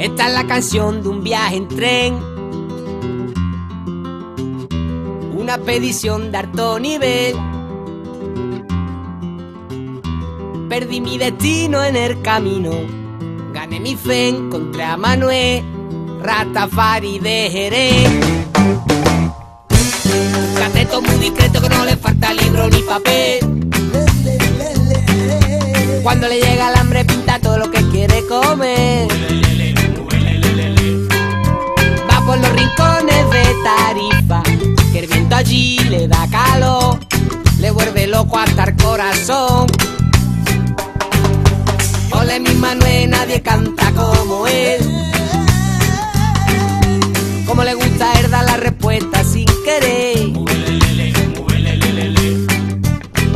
Esta es la canción de un viaje en tren, una expedición de alto nivel. Perdí mi destino en el camino, gané mi fe, encontré a Manuel Rastafari de Jerez. Un cateto muy discreto que no le falta libro ni papel. Cuando le llega el hambre pinta todo lo que quiere comer. Va por los rincones de Tarifa, que el viento allí le da calor, le vuelve loco hasta el corazón. Ole mi Manuel, nadie canta como él. Como le gusta él dar la respuesta sin querer.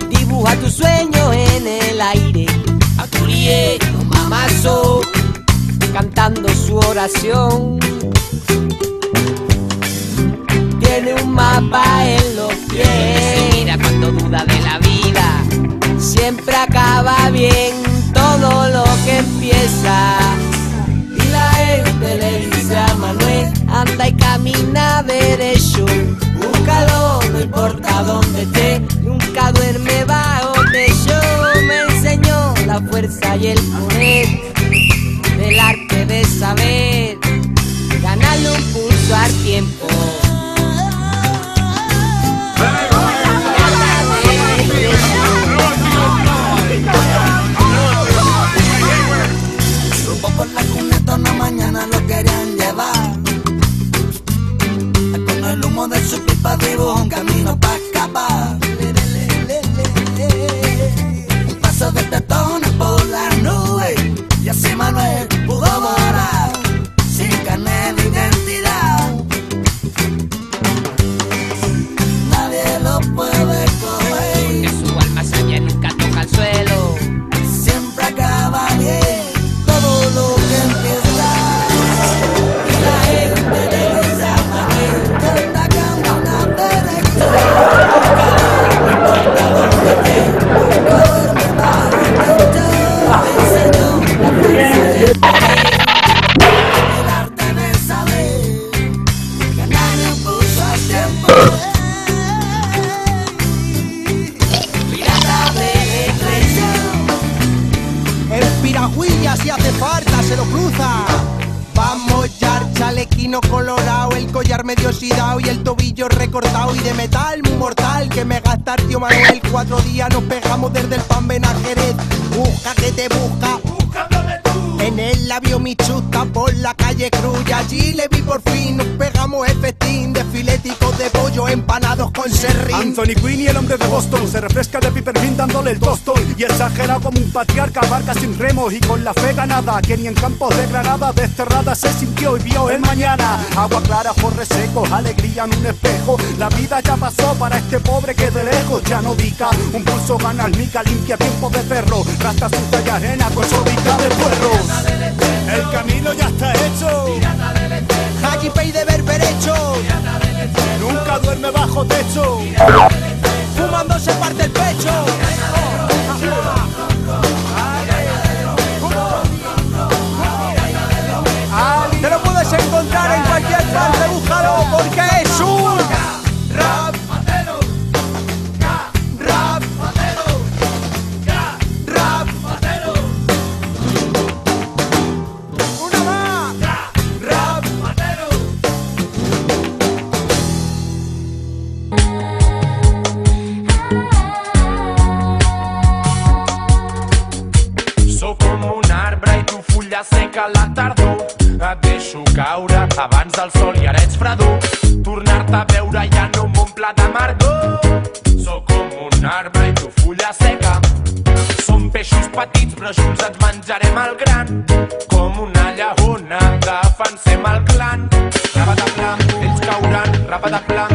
Dibuja tu sueño en el aire, Aturié, mamazo, cantando su oración. Tiene un mapa en los pies. Mira cuando duda de la vida, siempre acaba bien todo lo que empieza. Y la gente le dice a Manuel, anda y camina derecho, búscalo, no importa dónde esté, nunca duerme bajo techo. Me enseñó la fuerza y el poder del arte de saber ganarle un pulso al tiempo. Por la cuneta una mañana lo querían llevar. Con el humo de su pipa dibujó un camino para escapar. Un paso de tetones por las nubes, y así Manuel pudo volar sin carnet ni identidad. Nadie lo puede coger, Que su alma sueña nunca toca el suelo. siempre acaba bien lo que empieza. Y la gente le dice a Manuel, canta, camina derecho, no importa dónde esté, nunca duerme bajo techo. Me enseñó la fuerza el arte de saber ganar un pulso al tiempo. Pirata de estrella. El piragüilla si hace falta se lo cruza. Vamos ya, chalequino colorado, el collar medio oxidado y el tobillo recortado y de metal muy mortal que me gasta el tío Manuel. 4 días nos pegamos desde el Pan Ben a Jerez. Busca que te busca, Búscame tú. en el labio mi chusta por la calle Cruz. Y allí le vi por fin, nos pegamos el festín de fileticos de pollo empanados con serrín. Anthony Quinn y el hombre de Boston se refresca de Peppermint dándole el tostón. Y exagerado como un patriarca, barca sin remos y con la fe ganada, que ni en campos de Granada desterrada se sintió y vio el mañana. Agua clara, forres secos, alegría en un espejo. La vida ya pasó para este pobre que de lejos ya no dica. Un pulso gana almica, limpia tiempo de perro, rasta sucia y arena con sobrica de puerros. El camino ya está hecho, Haji Pay de berberecho, nunca duerme bajo techo. fumando se parte el pecho. Te lo puedes encontrar en cualquier parte, búscalo porque es un rap. Una más. Sóc com un arbre i tu fulla seca a la tardor. Et deixo caure abans del sol i ara ets fredor. Tornar-te a veure ja no m'omple d'amargor. Sóc com un arbre i tu fulla seca. Som peixos petits però junts et menjarem el gran. Com una lleona defensem el clan. Rapa de pla, ells cauran, rapa de pla.